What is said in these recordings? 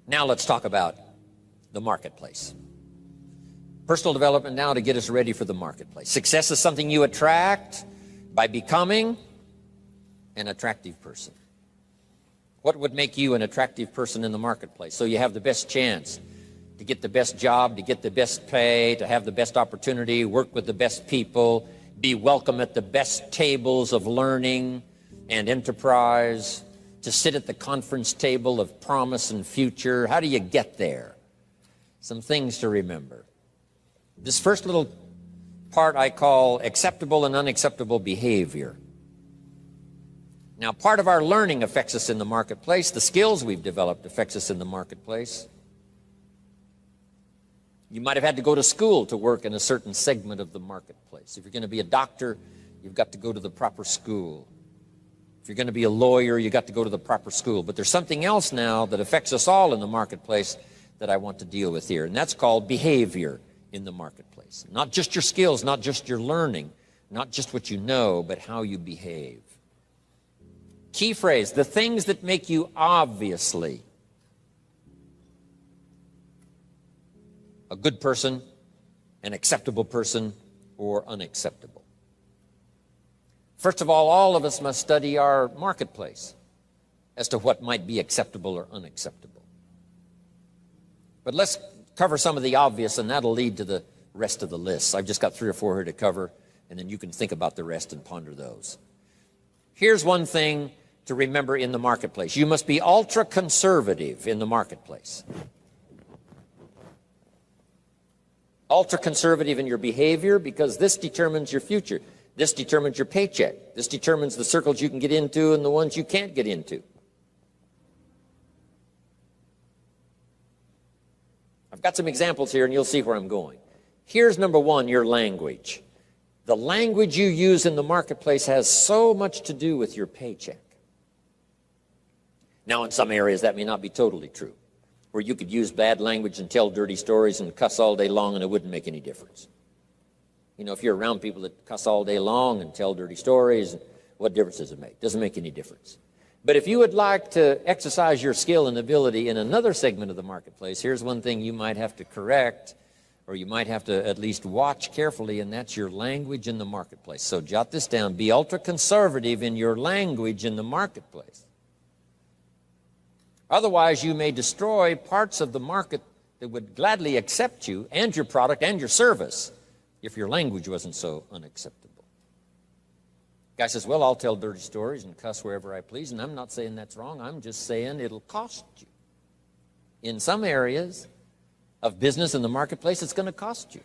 Now let's talk about the marketplace. Personal development now to get us ready for the marketplace. Success is something you attract by becoming an attractive person. What would make you an attractive person in the marketplace? So you have the best chance to get the best job, to get the best pay, to have the best opportunity, work with the best people, be welcome at the best tables of learning and enterprise, to sit at the conference table of promise and future. How do you get there? Some things to remember. This first little part I call acceptable and unacceptable behavior. Now, part of our learning affects us in the marketplace. The skills we've developed affects us in the marketplace. You might have had to go to school to work in a certain segment of the marketplace. If you're going to be a doctor, you've got to go to the proper school. If you're going to be a lawyer, you've got to go to the proper school. But there's something else now that affects us all in the marketplace that I want to deal with here, and that's called behavior in the marketplace. Not just your skills, not just your learning, not just what you know, but how you behave. Key phrase, the things that make you obviously a good person, an acceptable person, or unacceptable. First of all of us must study our marketplace as to what might be acceptable or unacceptable. But let's cover some of the obvious, and that'll lead to the rest of the list. I've just got 3 or 4 here to cover, and then you can think about the rest and ponder those. Here's one thing to remember in the marketplace. You must be ultra-conservative in the marketplace. Ultra-conservative in your behavior, because this determines your future. This determines your paycheck. This determines the circles you can get into and the ones you can't get into. I've got some examples here, and you'll see where I'm going. Here's number 1, your language. The language you use in the marketplace has so much to do with your paycheck. Now, in some areas, that may not be totally true, where you could use bad language and tell dirty stories and cuss all day long, and it wouldn't make any difference. You know, if you're around people that cuss all day long and tell dirty stories, what difference does it make? Doesn't make any difference. But if you would like to exercise your skill and ability in another segment of the marketplace, here's one thing you might have to correct, or you might have to at least watch carefully, and that's your language in the marketplace. So jot this down. Be ultra-conservative in your language in the marketplace. Otherwise, you may destroy parts of the market that would gladly accept you and your product and your service if your language wasn't so unacceptable. Guy says, well, I'll tell dirty stories and cuss wherever I please, and I'm not saying that's wrong. I'm just saying it'll cost you. In some areas of business in the marketplace, it's going to cost you.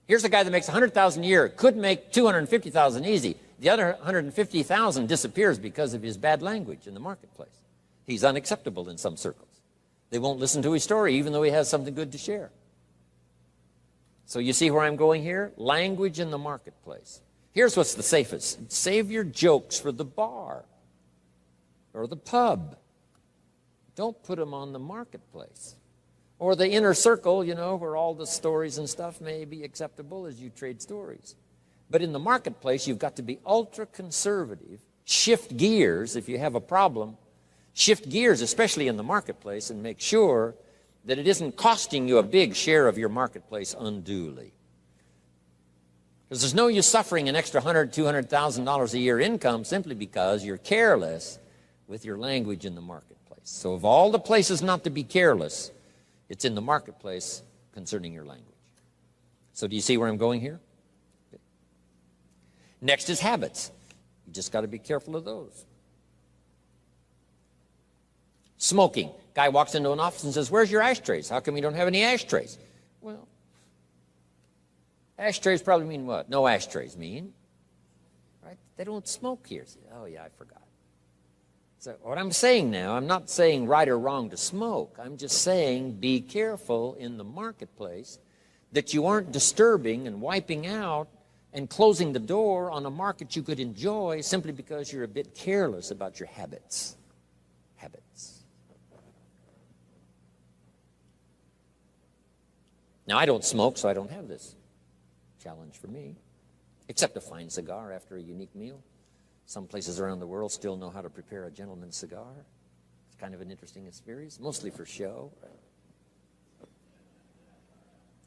Here's a guy that makes $100,000 a year, could make $250,000 easy. The other $150,000 disappears because of his bad language in the marketplace. He's unacceptable in some circles. They won't listen to his story, even though he has something good to share. So you see where I'm going here? Language in the marketplace. Here's what's the safest. Save your jokes for the bar or the pub. Don't put them on the marketplace. Or the inner circle, you know, where all the stories and stuff may be acceptable as you trade stories. But in the marketplace, you've got to be ultra-conservative. Shift gears if you have a problem. Shift gears, especially in the marketplace, and make sure that it isn't costing you a big share of your marketplace unduly. Because there's no use suffering an extra $100,000, $200,000 a year income simply because you're careless with your language in the marketplace. So of all the places not to be careless, it's in the marketplace concerning your language. So do you see where I'm going here? Okay. Next is habits. You just got to be careful of those. Smoking. Guy walks into an office and says, where's your ashtrays? How come you don't have any ashtrays? Well, ashtrays probably mean what? No ashtrays mean. Right? They don't smoke here. Oh, yeah, I forgot. So what I'm saying now, I'm not saying right or wrong to smoke. I'm just saying be careful in the marketplace that you aren't disturbing and wiping out and closing the door on a market you could enjoy simply because you're a bit careless about your habits. Habits. Now, I don't smoke, so I don't have this challenge for me, except a fine cigar after a unique meal. Some places around the world still know how to prepare a gentleman's cigar. It's kind of an interesting experience, mostly for show. As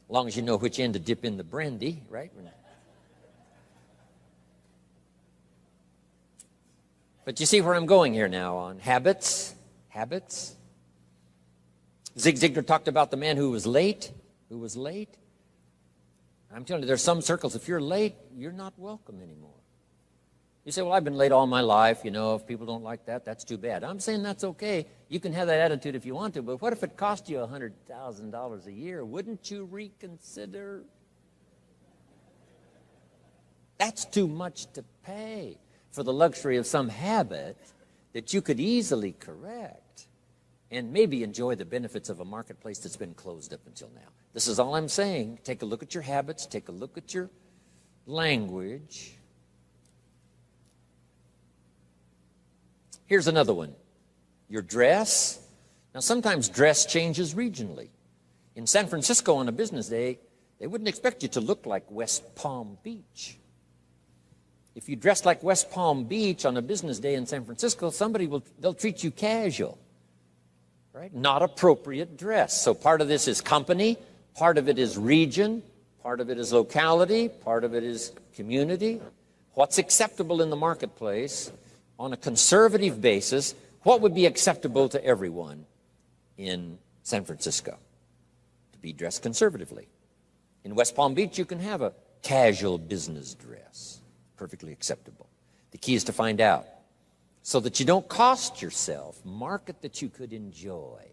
long as you know which end to dip in the brandy, right? But you see where I'm going here now on habits. Habits. Zig Ziglar talked about the man who was late. I'm telling you, there's some circles, if you're late, you're not welcome anymore. You say, well, I've been late all my life. You know, if people don't like that, that's too bad. I'm saying that's okay. You can have that attitude if you want to, but what if it cost you $100,000 a year? Wouldn't you reconsider? That's too much to pay for the luxury of some habit that you could easily correct and maybe enjoy the benefits of a marketplace that's been closed up until now. This is all I'm saying. Take a look at your habits. Take a look at your language. Here's another one. Your dress. Now, sometimes dress changes regionally. In San Francisco on a business day, they wouldn't expect you to look like West Palm Beach. If you dress like West Palm Beach on a business day in San Francisco, they'll treat you casual, right? Not appropriate dress. So part of this is company, part of it is region, part of it is locality, part of it is community. What's acceptable in the marketplace on a conservative basis? What would be acceptable to everyone in San Francisco? To be dressed conservatively. In West Palm Beach, you can have a casual business dress. Perfectly acceptable. The key is to find out so that you don't cost yourself market that you could enjoy.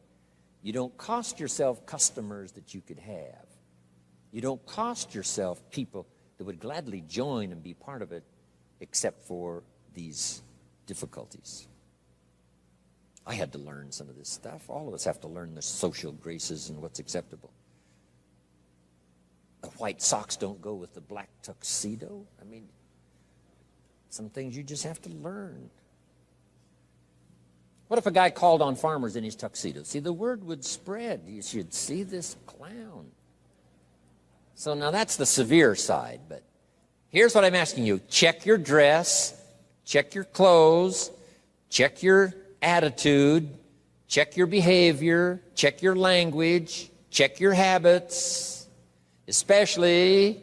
You don't cost yourself customers that you could have. You don't cost yourself people that would gladly join and be part of it except for these difficulties. I had to learn some of this stuff. All of us have to learn the social graces and what's acceptable. The white socks don't go with the black tuxedo. I mean, some things you just have to learn. What if a guy called on farmers in his tuxedo? See, the word would spread. You should see this clown. So now that's the severe side, but here's what I'm asking you. Check your dress, check your clothes, check your attitude, check your behavior, check your language, check your habits, especially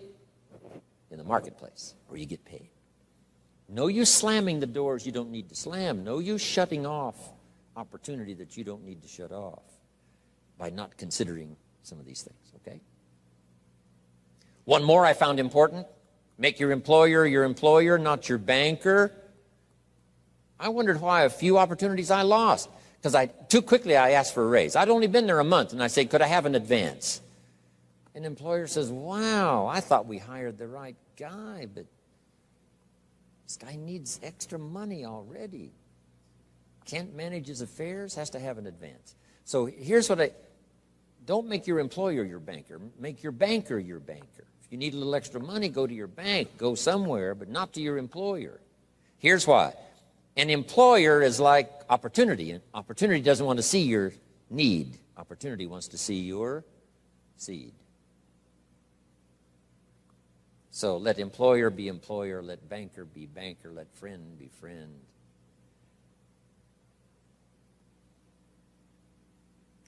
in the marketplace where you get paid. No use slamming the doors you don't need to slam. No use shutting off opportunity that you don't need to shut off by not considering some of these things, okay? One more I found important. Make your employer, not your banker. I wondered why a few opportunities I lost. Because too quickly I asked for a raise. I'd only been there a month, and I said, could I have an advance? An employer says, wow, I thought we hired the right guy, but this guy needs extra money already. Can't manage his affairs, has to have an advance. So here's what don't make your employer your banker. Make your banker your banker. If you need a little extra money, go to your bank. Go somewhere, but not to your employer. Here's why. An employer is like opportunity. Opportunity doesn't want to see your need. Opportunity wants to see your seed. So let employer be employer, let banker be banker, let friend be friend.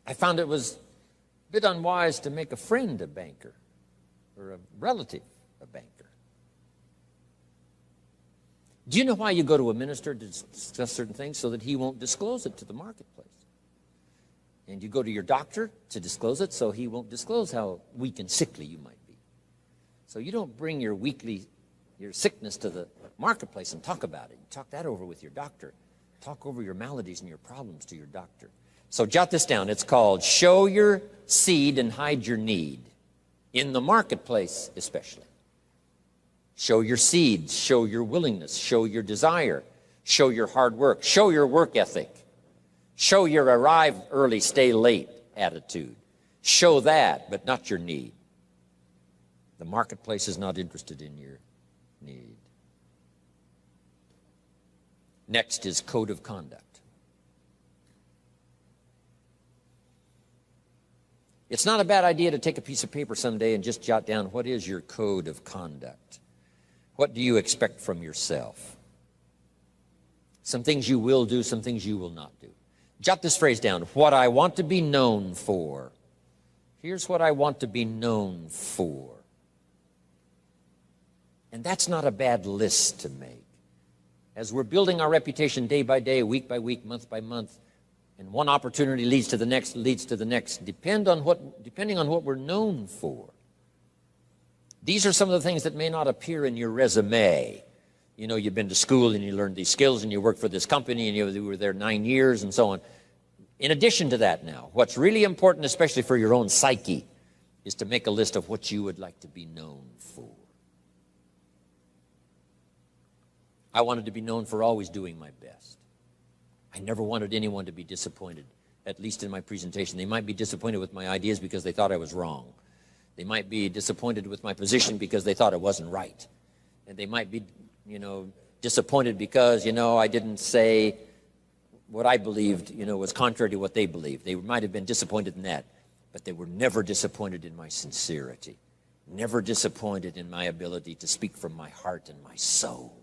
I found it was a bit unwise to make a friend a banker or a relative a banker. Do you know why you go to a minister to discuss certain things? So that he won't disclose it to the marketplace. And you go to your doctor to disclose it so he won't disclose how weak and sickly you might be. So you don't bring your sickness to the marketplace and talk about it. You talk that over with your doctor. Talk over your maladies and your problems to your doctor. So jot this down. It's called show your seed and hide your need. In the marketplace especially. Show your seeds, show your willingness, show your desire, show your hard work, show your work ethic, show your arrive early, stay late attitude. Show that, but not your need. The marketplace is not interested in your need. Next is code of conduct. It's not a bad idea to take a piece of paper someday and just jot down what is your code of conduct. What do you expect from yourself? Some things you will do, some things you will not do. Jot this phrase down. What I want to be known for. Here's what I want to be known for. And that's not a bad list to make. As we're building our reputation day by day, week by week, month by month, and one opportunity leads to the next, depending on what we're known for. These are some of the things that may not appear in your resume. You know, you've been to school and you learned these skills and you worked for this company and you were there 9 years and so on. In addition to that now, what's really important, especially for your own psyche, is to make a list of what you would like to be known for. I wanted to be known for always doing my best. I never wanted anyone to be disappointed, at least in my presentation. They might be disappointed with my ideas because they thought I was wrong. They might be disappointed with my position because they thought it wasn't right. And they might be, disappointed because, I didn't say what I believed, was contrary to what they believed. They might have been disappointed in that, but they were never disappointed in my sincerity, never disappointed in my ability to speak from my heart and my soul.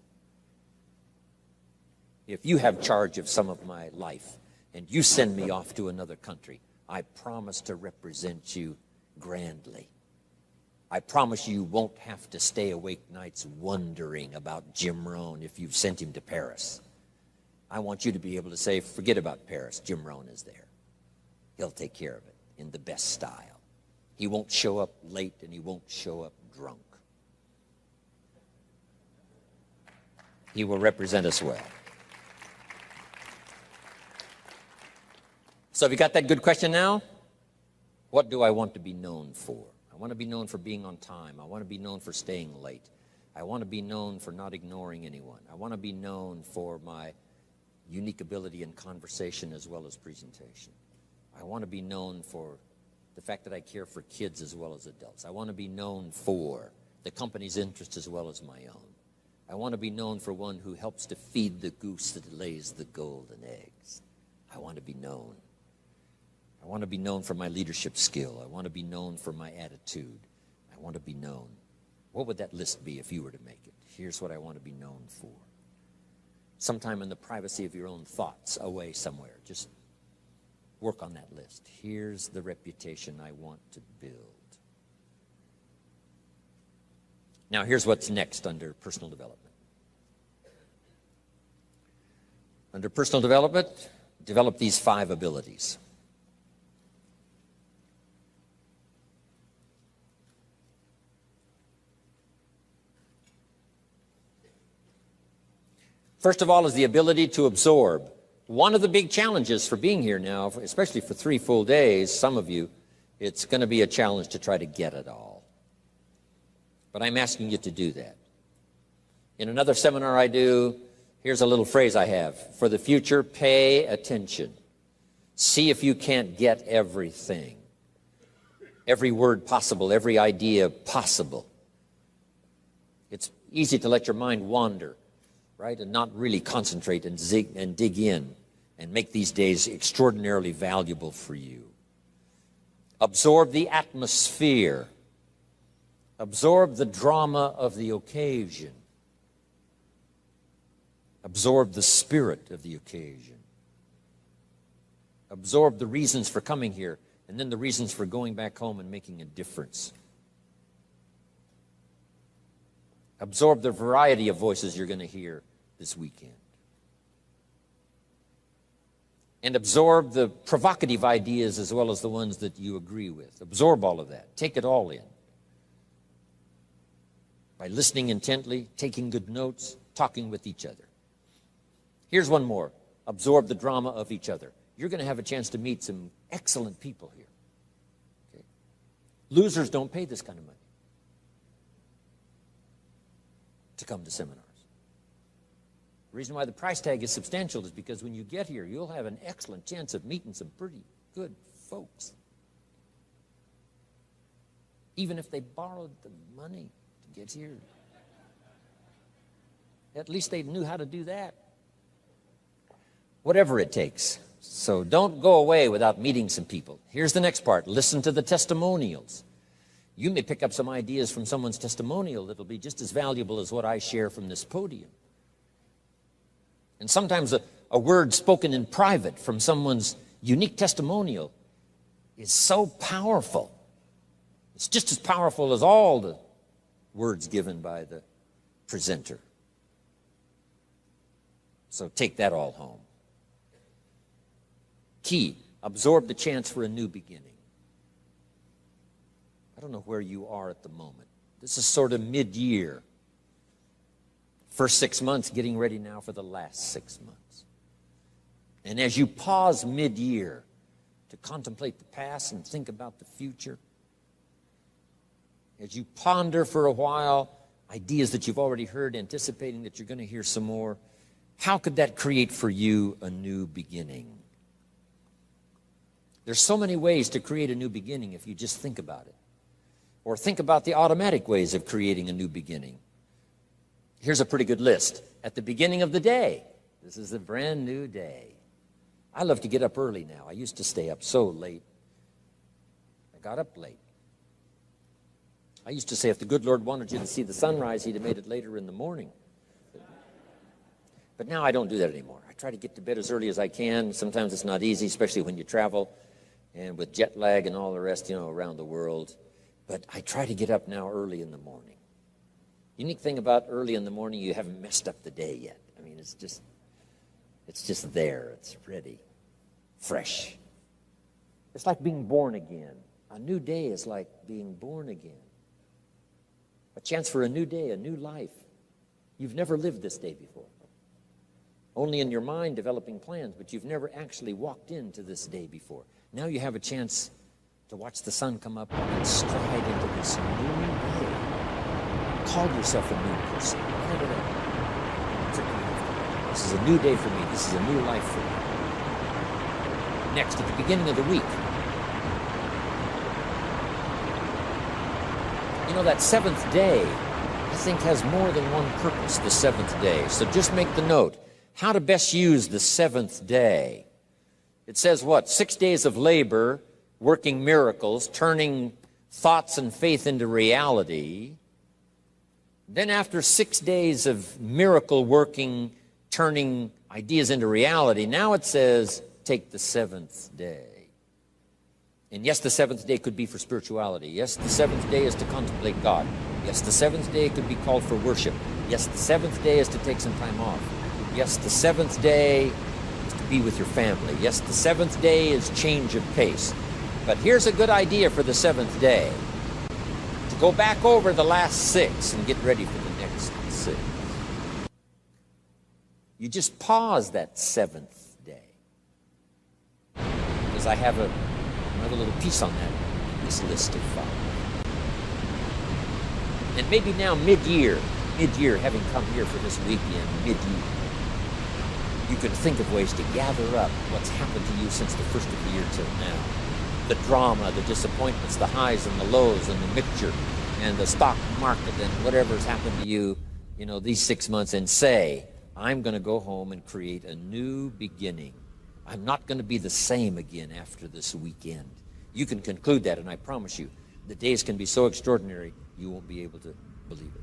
If you have charge of some of my life and you send me off to another country, I promise to represent you grandly. I promise you won't have to stay awake nights wondering about Jim Rohn if you've sent him to Paris. I want you to be able to say, forget about Paris, Jim Rohn is there. He'll take care of it in the best style. He won't show up late and he won't show up drunk. He will represent us well. So have you got that good question now? What do I want to be known for? I want to be known for being on time. I want to be known for staying late. I want to be known for not ignoring anyone. I want to be known for my unique ability in conversation as well as presentation. I want to be known for the fact that I care for kids as well as adults. I want to be known for the company's interest as well as my own. I want to be known for one who helps to feed the goose that lays the golden eggs. I want to be known. I want to be known for my leadership skill. I want to be known for my attitude. I want to be known. What would that list be if you were to make it? Here's what I want to be known for. Sometime in the privacy of your own thoughts, away somewhere, just work on that list. Here's the reputation I want to build. Now, here's what's next under personal development. Under personal development, develop these 5 abilities. First of all is the ability to absorb. One of the big challenges for being here now, especially for 3 full days, some of you, it's going to be a challenge to try to get it all. But I'm asking you to do that. In another seminar I do, here's a little phrase I have. For the future, pay attention. See if you can't get everything. Every word possible, every idea possible. It's easy to let your mind wander, right, and not really concentrate and dig in and make these days extraordinarily valuable for you. Absorb the atmosphere. Absorb the drama of the occasion. Absorb the spirit of the occasion. Absorb the reasons for coming here and then the reasons for going back home and making a difference. Absorb the variety of voices you're going to hear this weekend. And absorb the provocative ideas as well as the ones that you agree with. Absorb all of that. Take it all in. By listening intently, taking good notes, talking with each other. Here's one more. Absorb the drama of each other. You're going to have a chance to meet some excellent people here. Okay? Losers don't pay this kind of money to come to seminars. The reason why the price tag is substantial is because when you get here, you'll have an excellent chance of meeting some pretty good folks. Even if they borrowed the money to get here. At least they knew how to do that. Whatever it takes. So don't go away without meeting some people. Here's the next part. Listen to the testimonials. You may pick up some ideas from someone's testimonial that'll be just as valuable as what I share from this podium. And sometimes A word spoken in private from someone's unique testimonial is so powerful. It's just as powerful as all the words given by the presenter. So take that all home. Key, absorb the chance for a new beginning. I don't know where you are at the moment. This is sort of mid-year. First 6 months, getting ready now for the last 6 months. And as you pause mid-year to contemplate the past and think about the future, as you ponder for a while ideas that you've already heard, anticipating that you're going to hear some more, how could that create for you a new beginning? There's so many ways to create a new beginning if you just think about it. Or think about the automatic ways of creating a new beginning. Here's a pretty good list. At the beginning of the day, this is a brand new day. I love to get up early now. I used to stay up so late. I got up late. I used to say if the good Lord wanted you to see the sunrise, he'd have made it later in the morning. But now I don't do that anymore. I try to get to bed as early as I can. Sometimes it's not easy, especially when you travel and with jet lag and all the rest, around the world. But I try to get up now early in the morning. Unique thing about early in the morning, you haven't messed up the day yet. I mean, it's just there. It's ready, fresh. It's like being born again. A new day is like being born again. A chance for a new day, a new life. You've never lived this day before. Only in your mind developing plans, but you've never actually walked into this day before. Now you have a chance to watch the sun come up and stride into this new day. Call yourself a new person. Whatever that is. This is a new day for me. This is a new life for me. Next, at the beginning of the week, that seventh day, I think, has more than one purpose, the seventh day. So just make the note. How to best use the seventh day. It says what? 6 days of labor, working miracles, turning thoughts and faith into reality. Then after 6 days of miracle working, turning ideas into reality, now it says, take the seventh day. And yes, the seventh day could be for spirituality. Yes, the seventh day is to contemplate God. Yes, the seventh day could be called for worship. Yes, the seventh day is to take some time off. Yes, the seventh day is to be with your family. Yes, the seventh day is change of pace. But here's a good idea for the seventh day. To go back over the last 6 and get ready for the next 6. You just pause that seventh day. Because I have another little piece on that, this list of 5. And maybe now mid-year, having come here for this weekend, mid-year, you can think of ways to gather up what's happened to you since the first of the year till now. The drama, the disappointments, the highs and the lows, and the mixture, and the stock market, and whatever's happened to you, these 6 months, and say, I'm going to go home and create a new beginning. I'm not going to be the same again after this weekend. You can conclude that, and I promise you, the days can be so extraordinary, you won't be able to believe it.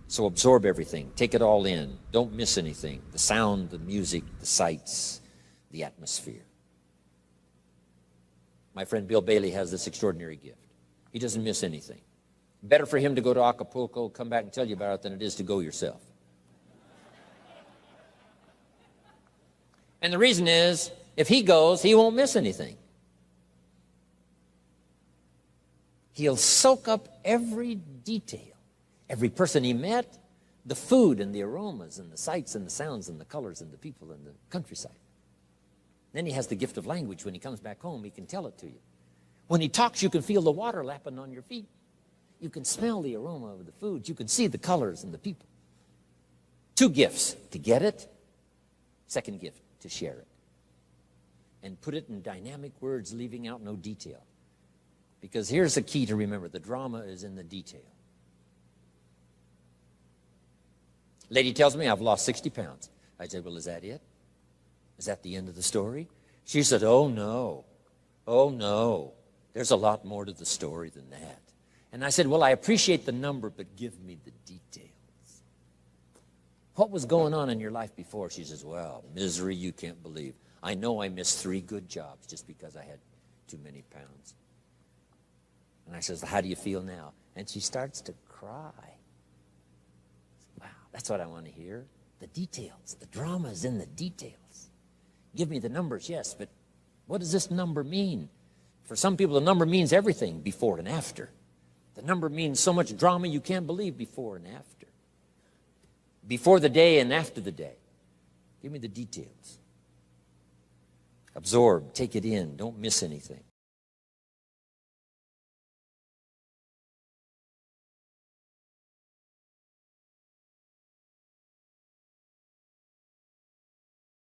So absorb everything. Take it all in. Don't miss anything. The sound, the music, the sights, the atmosphere. My friend Bill Bailey has this extraordinary gift. He doesn't miss anything. Better for him to go to Acapulco, come back and tell you about it, than it is to go yourself. And the reason is, if he goes, he won't miss anything. He'll soak up every detail, every person he met, the food and the aromas and the sights and the sounds and the colors and the people and the countryside. Then he has the gift of language. When he comes back home, he can tell it to you. When he talks, you can feel the water lapping on your feet. You can smell the aroma of the food. You can see the colors and the people. 2 gifts: to get it, second gift, to share it. And put it in dynamic words, leaving out no detail. Because here's the key to remember: the drama is in the detail. Lady tells me I've lost 60 pounds. I said, well, is that it? Is that the end of the story? She said, oh no, there's a lot more to the story than that. And I said, well, I appreciate the number, but give me the details. What was going on in your life before? She says, well, misery you can't believe. I know I missed 3 good jobs just because I had too many pounds. And I says, how do you feel now? And she starts to cry. Wow, that's what I want to hear. The details. The drama is in the details. Give me the numbers, yes, but what does this number mean? For some people, the number means everything, before and after. The number means so much drama you can't believe, before and after. Before the day and after the day. Give me the details. Absorb, take it in, don't miss anything.